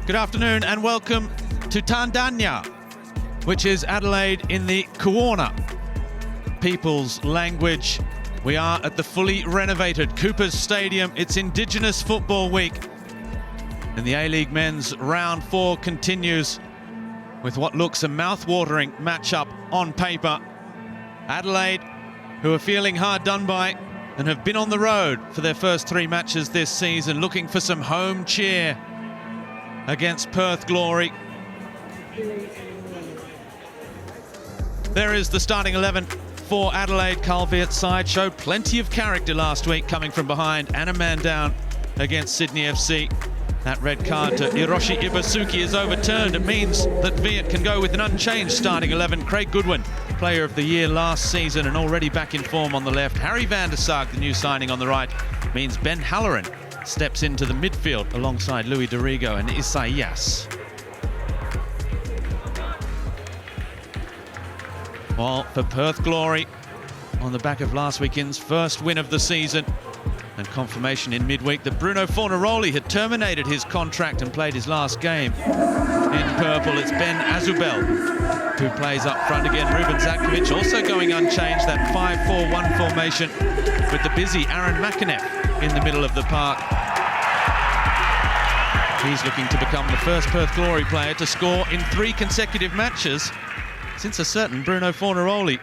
Good afternoon and welcome to Tandanya, which is Adelaide in the Kawana people's language. We are at the fully renovated Coopers Stadium. It's Indigenous Football Week, and the A-League Men's Round 4 continues with what looks a mouth-watering matchup on paper. Adelaide, who are feeling hard done by and have been on the road for their first 3 matches this season, looking for some home cheer against Perth Glory. There is the starting 11 for Adelaide. Culviat's side showed plenty of character last week, coming from behind and a man down against Sydney FC. That red card to Hiroshi Ibusuki is overturned. It means that Viet can go with an unchanged starting 11. Craig Goodwin, player of the year last season and already back in form on the left. Harry van der Sarg, the new signing on the right, means Ben Halloran steps into the midfield alongside Louis Dorigo and Isaias. Well, for Perth Glory, on the back of last weekend's first win of the season and confirmation in midweek that Bruno Fornaroli had terminated his contract and played his last game in purple, it's Ben Azubel who plays up front again. Ruben Zatkovic also going unchanged, that 5-4-1 formation with the busy Aaron Macca in the middle of the park. He's looking to become the first Perth Glory player to score in 3 consecutive matches since a certain Bruno Fornaroli.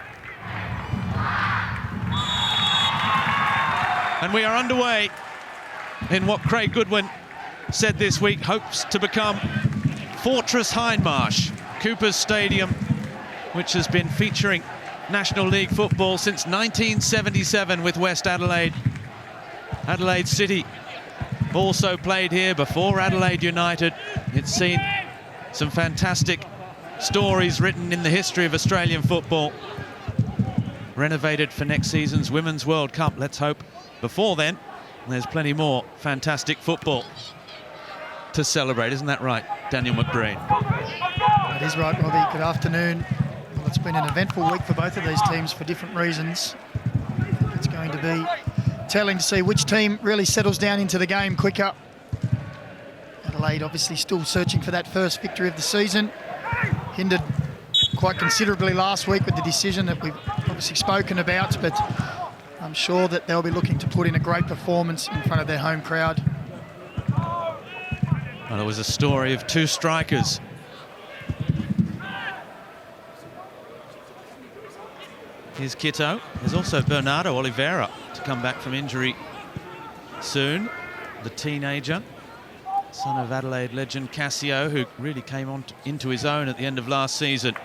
And we are underway in what Craig Goodwin said this week hopes to become Fortress Hindmarsh, Coopers Stadium, which has been featuring National League football since 1977 with West Adelaide. Adelaide City also played here before Adelaide United. It's seen some fantastic stories written in the history of Australian football. Renovated for next season's Women's World Cup, let's hope. Before then, there's plenty more fantastic football to celebrate. Isn't that right, Daniel McBreen? That is right, Robbie. Good afternoon. Well, it's been an eventful week for both of these teams for different reasons. It's going to be telling to see which team really settles down into the game quicker. Adelaide obviously still searching for that first victory of the season. Hindered quite considerably last week with the decision that we've obviously spoken about, but I'm sure that they'll be looking to put in a great performance in front of their home crowd. Well, it was a story of 2 strikers. Here's Kito. There's also Bernardo Oliveira to come back from injury soon. The teenager, son of Adelaide legend Cassio, who really came on into his own at the end of last season.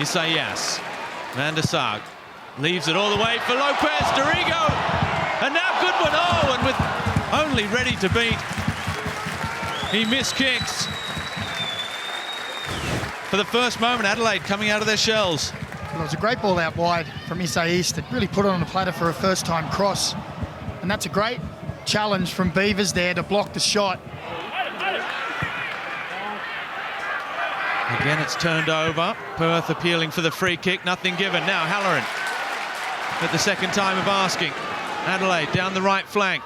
Isaias, van der Sarg leaves it all the way for Lopez, Dorigo, and now Goodwin, oh, and with only ready to beat, he missed kicks. For the first moment, Adelaide coming out of their shells. Well, it was a great ball out wide from Isaias that really put it on the platter for a first-time cross. And that's a great challenge from Beavers there to block the shot. Again, it's turned over. Perth appealing for the free kick, nothing given. Now Halloran at the second time of asking. Adelaide down the right flank.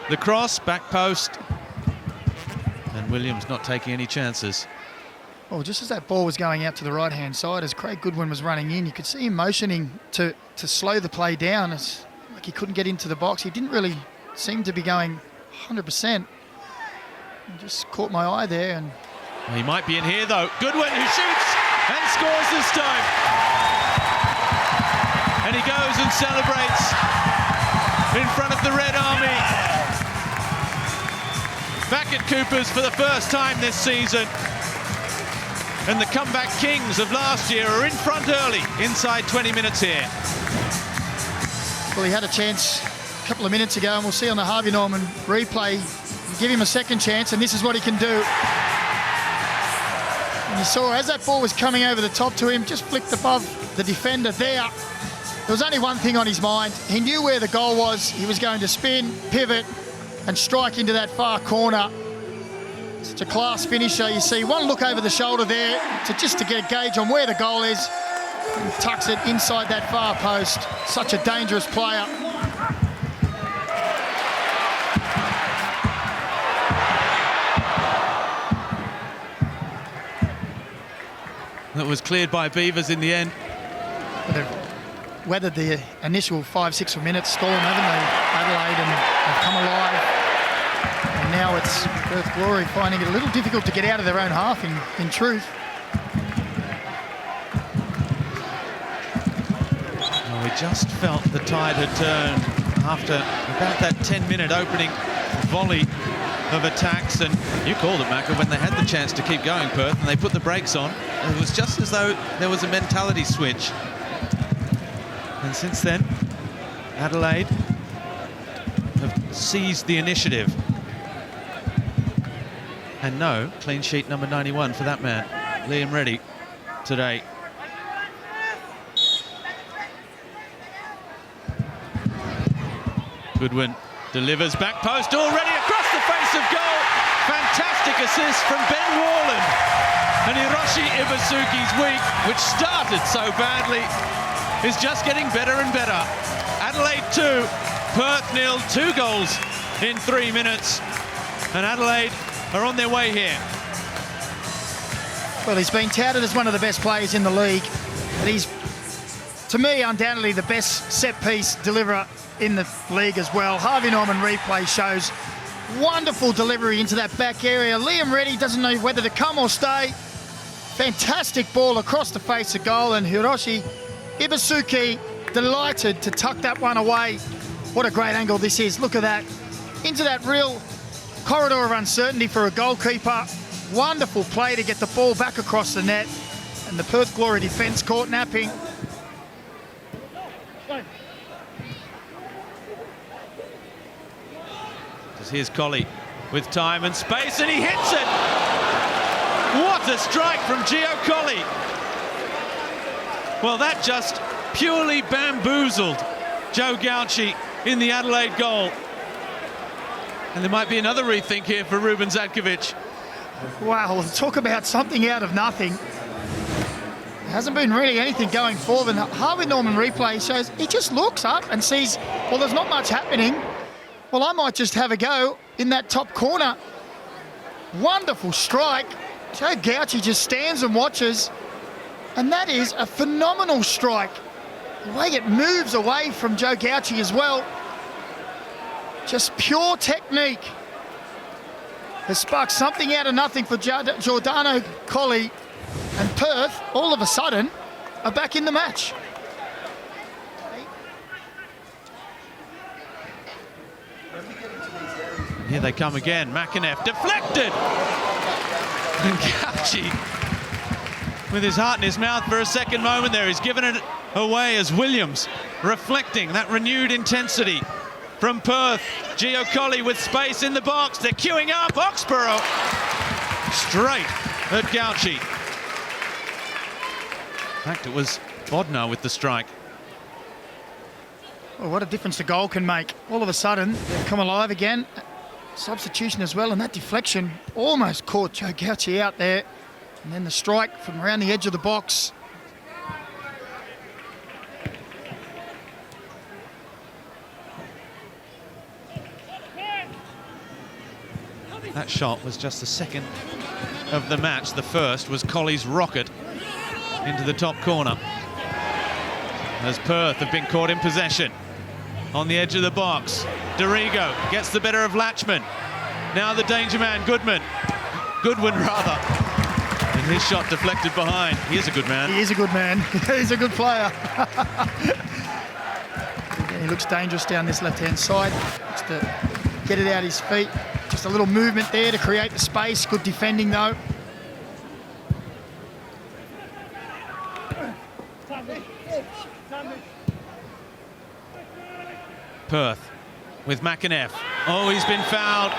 The cross, back post. And Williams not taking any chances. Well, just as that ball was going out to the right-hand side, as Craig Goodwin was running in, you could see him motioning to slow the play down. It's like he couldn't get into the box. He didn't really seem to be going 100%. Just caught my eye there. And he might be in here, though. Goodwin, who shoots and scores this time. And he goes and celebrates in front of the Red Army. Back at Coopers for the first time this season. And the comeback kings of last year are in front early, inside 20 minutes here. Well, he had a chance a couple of minutes ago, and we'll see on the Harvey Norman replay. Give him a second chance, and this is what he can do. And you saw as that ball was coming over the top to him, just flicked above the defender there. There was only one thing on his mind. He knew where the goal was. He was going to spin, pivot, and strike into that far corner. It's a class finisher. You see one look over the shoulder there just to get a gauge on where the goal is. And tucks it inside that far post. Such a dangerous player. that was cleared by Beavers in the end. They've weathered the initial 5-6 minutes storm, haven't they, Adelaide, and they've come alive. And now it's Perth Glory finding it a little difficult to get out of their own half, in truth. Well, we just felt the tide had turned after about that 10-minute opening volley of attacks, and you called it, Macca, when they had the chance to keep going, Perth, and they put the brakes on. It was just as though there was a mentality switch. And since then, Adelaide have seized the initiative. And no clean sheet number 91 for that man, Liam Reddy, today. Goodwin delivers back post already across the face of goal. Fantastic assist from Ben Warland. And Hiroshi Ibusuki's week, which started so badly, is just getting better and better. Adelaide 2, Perth 0, 2 goals in 3 minutes. And Adelaide are on their way here. Well, he's been touted as one of the best players in the league. And he's, to me, undoubtedly the best set-piece deliverer in the league as well. Harvey Norman replay shows wonderful delivery into that back area. Liam Reddy doesn't know whether to come or stay. Fantastic ball across the face of goal, and Hiroshi Ibusuki delighted to tuck that one away. What a great angle this is. Look at that. Into that real corridor of uncertainty for a goalkeeper. Wonderful play to get the ball back across the net. And the Perth Glory defence caught napping. Here's Colley with time and space, and he hits it. What a strike from Gio Colley. Well, that just purely bamboozled Joe Gauci in the Adelaide goal. And there might be another rethink here for Ruben Zadkovic. Wow, talk about something out of nothing. There hasn't been really anything going forward. And Harvey Norman replay shows he just looks up and sees, well, there's not much happening. Well, I might just have a go in that top corner. Wonderful strike. Joe Gauci just stands and watches. And that is a phenomenal strike. The way it moves away from Joe Gauci as well. Just pure technique. Has sparked something out of nothing for Giordano Colley. And Perth, all of a sudden, are back in the match. Here they come again. McInnes deflected. And Gauci, with his heart in his mouth for a second moment there, he's given it away as Williams reflecting that renewed intensity from Perth. Gio Colley with space in the box. They're queuing up. Oxborough straight at Gauci. In fact, it was Bodnar with the strike. Well, what a difference the goal can make. All of a sudden, they've come alive again. Substitution as well, and that deflection almost caught Joe Gauci out there. And then the strike from around the edge of the box. That shot was just the second of the match. The first was Colley's rocket into the top corner. As Perth have been caught in possession. On the edge of the box, Dorigo gets the better of Latchman. Now the danger man, Goodwin rather. And his shot deflected behind. He is a good man. He is a good man. He's a good player. He looks dangerous down this left-hand side. Looks to get it out his feet. Just a little movement there to create the space. Good defending though. Perth with McInnes. Oh, he's been fouled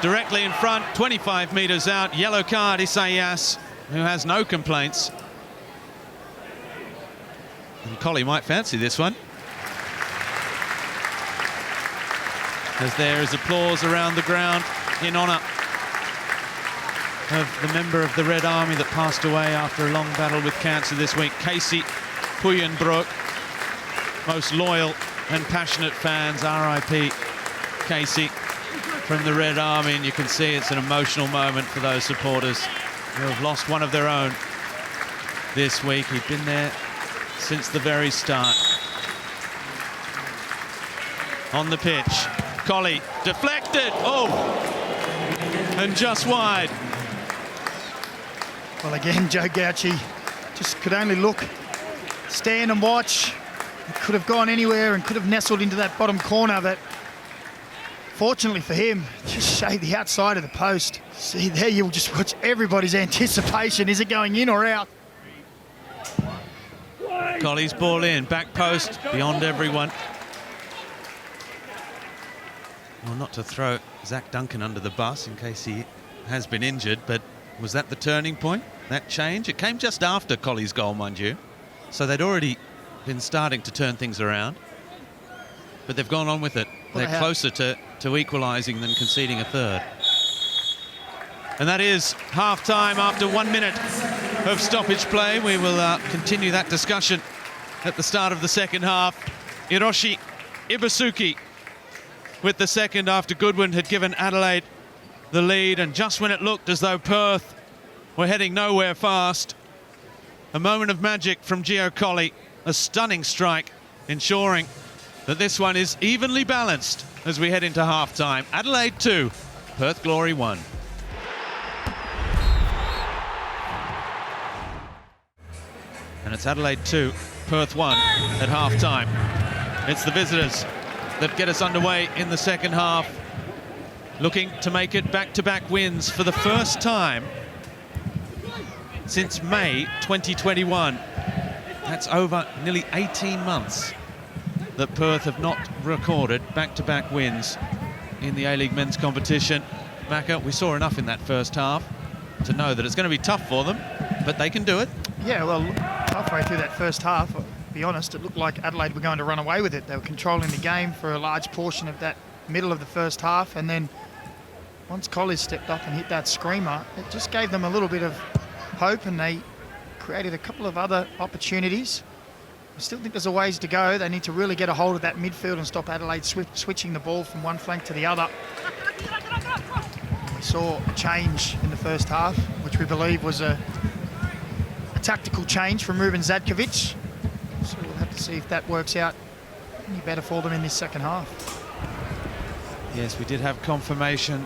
directly in front, 25 metres out. Yellow card, Isaias, who has no complaints. And Colley might fancy this one. As there is applause around the ground in honour of the member of the Red Army that passed away after a long battle with cancer this week, Casey Puyenbrook. Most loyal and passionate fans, R.I.P. Casey from the Red Army, and you can see it's an emotional moment for those supporters who have lost one of their own this week. He'd been there since the very start. On the pitch, Colley deflected, oh, and just wide. Well, again, Joe Gauci just could only look, stand and watch. It could have gone anywhere and could have nestled into that bottom corner, but fortunately for him, just shaved the outside of the post. See, there you'll just watch everybody's anticipation. Is it going in or out? Colley's ball in, back post, beyond everyone. Well, not to throw Zach Duncan under the bus in case he has been injured, but was that the turning point, that change? It came just after Colley's goal, mind you. So they'd already been starting to turn things around, but they've gone on with it. Well, they're closer to equalising than conceding a third. And that is half-time after 1 minute of stoppage play. We will continue that discussion at the start of the second half. Hiroshi, Ibusuki with the second after Goodwin had given Adelaide the lead, and just when it looked as though Perth were heading nowhere fast, a moment of magic from Gio Colley, a stunning strike, ensuring that this one is evenly balanced as we head into half-time. Adelaide 2, Perth Glory 1. And it's Adelaide 2, Perth 1 at half-time. It's the visitors that get us underway in the second half, looking to make it back-to-back wins for the first time since May 2021. That's over nearly 18 months that Perth have not recorded back-to-back wins in the A-League men's competition. Macca, we saw enough in that first half to know that it's going to be tough for them, but they can do it. Yeah, well, halfway through that first half, I'll be honest, it looked like Adelaide were going to run away with it. They were controlling the game for a large portion of that middle of the first half, and then once Colley stepped up and hit that screamer, it just gave them a little bit of hope, and they created a couple of other opportunities. I still think there's a ways to go. They need to really get a hold of that midfield and stop Adelaide switching the ball from one flank to the other. We saw a change in the first half, which we believe was a tactical change from Ruben Zadkovic. So we'll have to see if that works out any better for them in this second half. Yes, we did have confirmation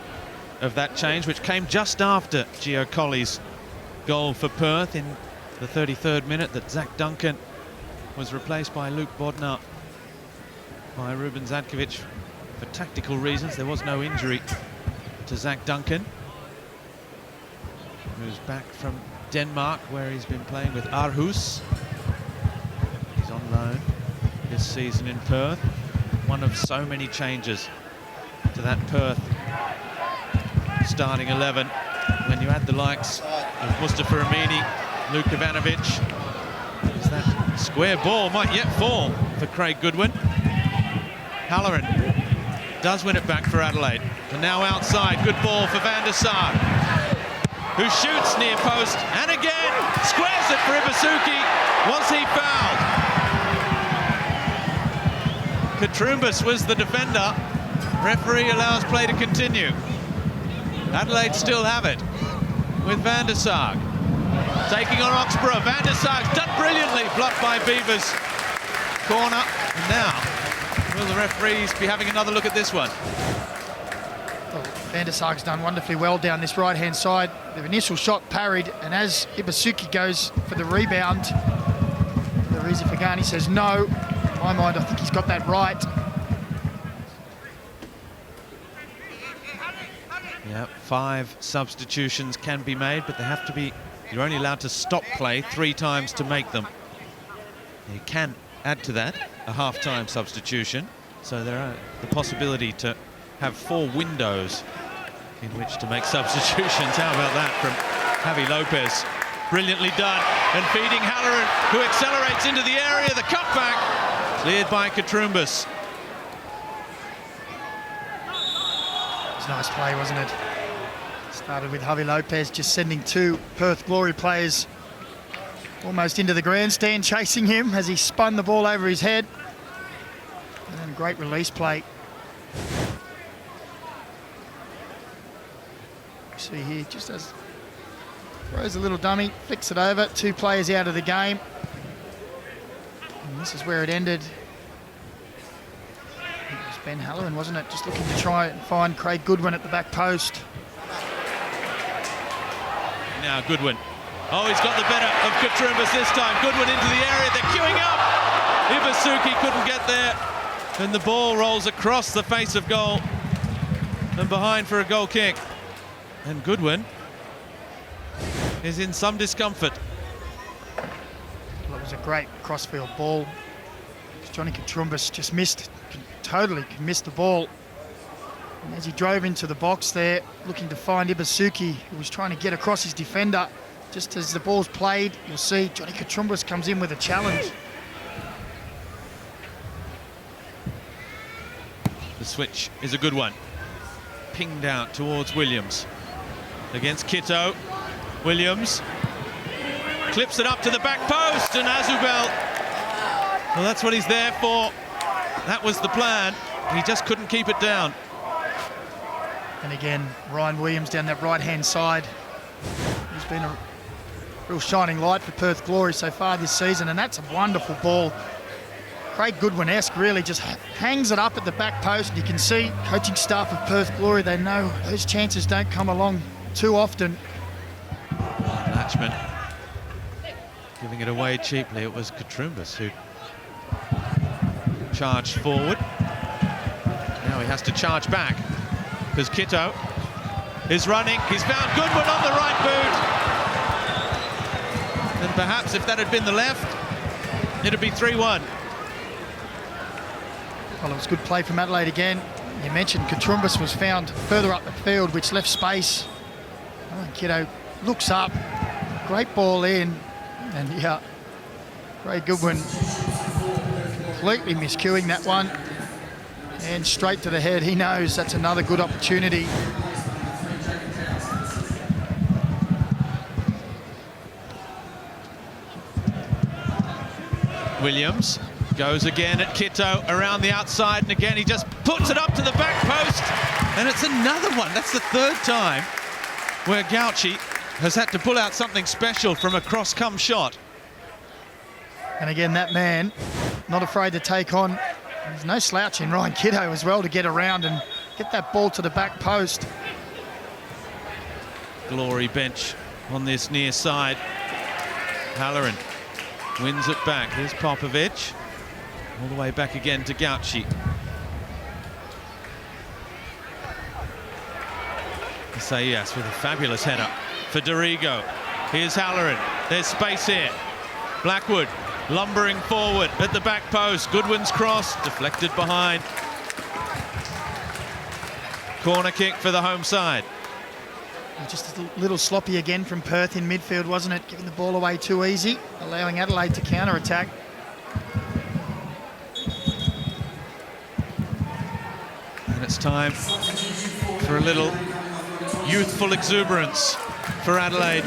of that change, which came just after Gio Colley's goal for Perth in the 33rd minute, that Zach Duncan was replaced by Luke Bodnar by Ruben Zadkovic for tactical reasons. There was no injury to Zach Duncan, who's back from Denmark, where he's been playing with Aarhus. He's on loan this season in Perth. One of so many changes to that Perth starting 11. When you add the likes of Mustafa Amini, Luke Ivanovic, that square ball might yet fall for Craig Goodwin. Halloran does win it back for Adelaide. And now outside, good ball for Van der Sar, who shoots near post, and again squares it for Ibusuki. Was he fouled? Katrumbas was the defender. Referee allows play to continue. Adelaide still have it with Van der Sar taking on Oxborough. Van der Sar's done brilliantly, blocked by Beavers. Corner, and now will the referees be having another look at this one? Well, Van der Sar's done wonderfully well down this right-hand side. The initial shot parried, and as Ibusuki goes for the rebound, the Rizi Fagani says no. In my mind, I think he's got that right. Yeah, 5 substitutions can be made, but they have to be, you're only allowed to stop play 3 times to make them. You can add to that a half-time substitution, so there are the possibility to have 4 windows in which to make substitutions. How about that from Javi Lopez? Brilliantly done, and feeding Halloran, who accelerates into the area. The cutback cleared by Katrumbas. Nice play, wasn't it? Started with Javi Lopez just sending 2 Perth Glory players almost into the grandstand, chasing him as he spun the ball over his head. And then great release play. You see here, just as Throws a little dummy, flicks it over. 2 players out of the game. And this is where it ended. It was Ben Halloran, wasn't it? Just looking to try and find Craig Goodwin at the back post. Now Goodwin. Oh, he's got the better of Katrumbas this time. Goodwin into the area. They're queuing up. Ibusuki couldn't get there. And the ball rolls across the face of goal. And behind for a goal kick. And Goodwin is in some discomfort. Well, it was a great crossfield ball. Johnny Katrumbas just totally missed the ball. And as he drove into the box there, looking to find Ibusuki, who was trying to get across his defender, just as the ball's played, you'll see Johnny Katrumbas comes in with a challenge. The switch is a good one. Pinged out towards Williams. Against Kitto. Williams clips it up to the back post, and Azubel, well, that's what he's there for. That was the plan. He just couldn't keep it down. And again, Ryan Williams down that right-hand side. He's been a real shining light for Perth Glory so far this season, and that's a wonderful ball. Craig Goodwin-esque, really just hangs it up at the back post. And you can see coaching staff of Perth Glory, they know those chances don't come along too often. Latchman giving it away cheaply. It was Katrumbas who charged forward. Now he has to charge back because Kitto is running. He's found Goodwin on the right boot. And perhaps if that had been the left, it'd be 3-1. Well, it was good play from Adelaide again. You mentioned Katrumbas was found further up the field, which left space. Oh, and Kitto looks up. Great ball in. And yeah, Craig Goodwin completely miscuing that one. And straight to the head. He knows that's another good opportunity. Williams goes again at Kitto around the outside, and again he just puts it up to the back post, and it's another one. That's the 3rd time where Gauchi has had to pull out something special from a cross-come shot. And again, that man not afraid to take on. There's no slouch in Ryan Kitto as well to get around and get that ball to the back post. Glory bench on this near side. Halloran wins it back. Here's Popovic. All the way back again to Gauchi. Isaias with a fabulous header for Dorigo. Here's Halloran. There's space here. Blackwood lumbering forward at the back post. Goodwin's cross deflected behind. Corner kick for the home side. Just a little sloppy again from Perth in midfield, wasn't it? Giving the ball away too easy, allowing Adelaide to counter-attack. And it's time for a little youthful exuberance for Adelaide.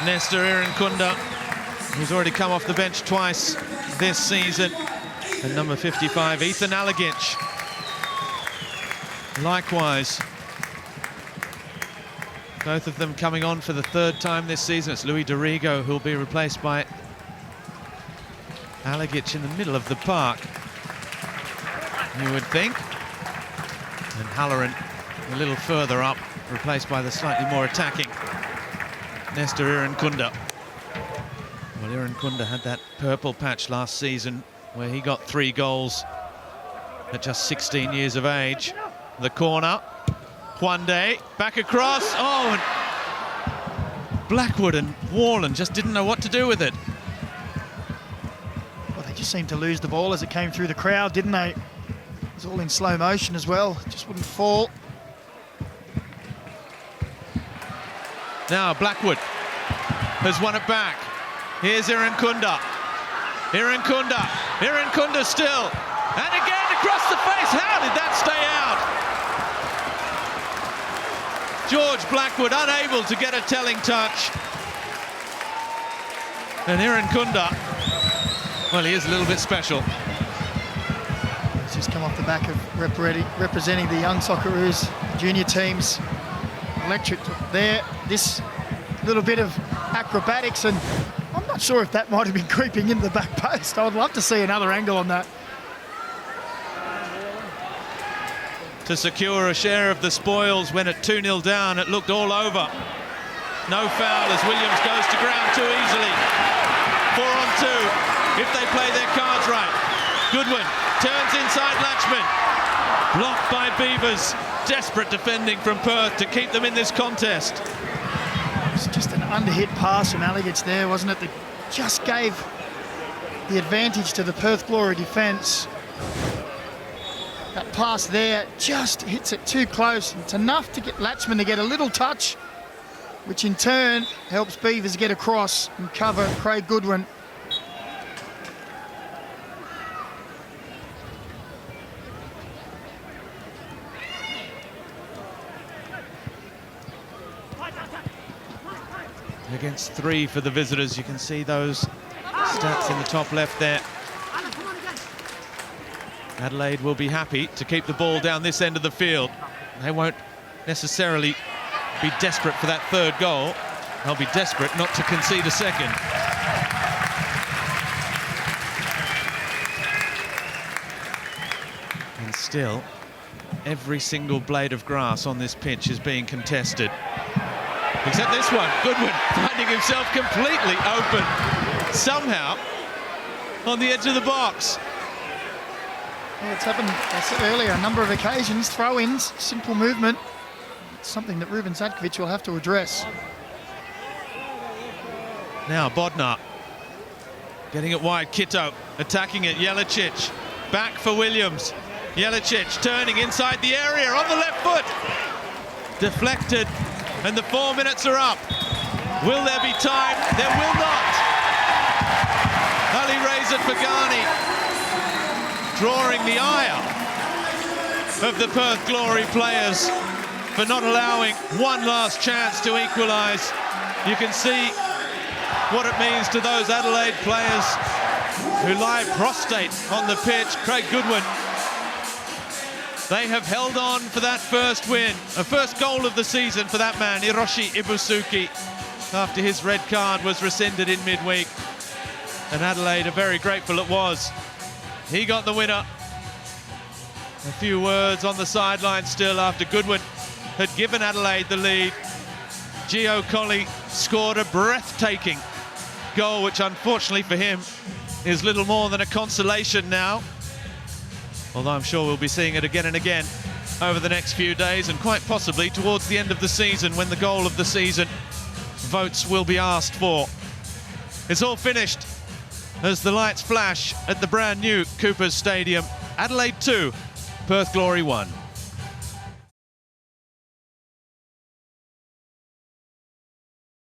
Nestor Irankunda, who's already come off the bench twice this season. And number 55, Ethan Alaginch. Likewise, both of them coming on for the 3rd time this season. It's Louis Dorigo who'll be replaced by Alaginch in the middle of the park, you would think. And Halloran a little further up, replaced by the slightly more attacking Nestor Irankunda. Well, Irankunda had that purple patch last season where he got 3 goals at just 16 years of age. The corner, Juande, back across, oh, and Blackwood and Warland just didn't know what to do with it. Well, they just seemed to lose the ball as it came through the crowd, didn't they? It was all in slow motion as well, just wouldn't fall. Now Blackwood has won it back. Here's Irankunda. Irankunda still. And again across the face. How did that stay out? George Blackwood unable to get a telling touch. And Irankunda, well, he is a little bit special. He's just come off the back of representing the young Socceroos junior teams. Electric there. This little bit of acrobatics, and I'm not sure if that might have been creeping into the back post. I would love to see another angle on that. To secure a share of the spoils when at 2-0 down, it looked all over. No foul as Williams goes to ground too easily. 4 on 2 if they play their cards right. Goodwin turns inside Latchman. Blocked by Beavers. Desperate defending from Perth to keep them in this contest. It's just an underhit pass from Alligats there, wasn't it? That just gave the advantage to the Perth Glory defence. That pass there just hits it too close. It's enough to get Latchman to get a little touch, which in turn helps Beavers get across and cover Craig Goodwin. Against 3 for the visitors. You can see those stats in the top left there. Adelaide will be happy to keep the ball down this end of the field. They won't necessarily be desperate for that third goal. They'll be desperate not to concede a second. And still, every single blade of grass on this pitch is being contested. Except this one, Goodwin finding himself completely open, somehow, on the edge of the box. Well, it's happened, I said earlier, a number of occasions, throw-ins, simple movement. It's something that Ruben Zadkovic will have to address. Now Bodnar, getting it wide, Kitto, attacking it, Jelicic, back for Williams. Jelicic turning inside the area, on the left foot. Deflected, and the 4 minutes are up. Will there be time? There will not. Ali Reza Pagani drawing the ire of the Perth Glory players for not allowing one last chance to equalise. You can see what it means to those Adelaide players who lie prostrate on the pitch. Craig Goodwin, they have held on for that first win, a first goal of the season for that man, Hiroshi Ibusuki, after his red card was rescinded in midweek. And Adelaide are very grateful it was. He got the winner. A few words on the sideline still after Goodwin had given Adelaide the lead. Gio Colley scored a breathtaking goal, which unfortunately for him is little more than a consolation now. Although I'm sure we'll be seeing it again and again over the next few days, and quite possibly towards the end of the season when the goal of the season votes will be asked for. It's all finished as the lights flash at the brand new Coopers Stadium. Adelaide 2, Perth Glory 1.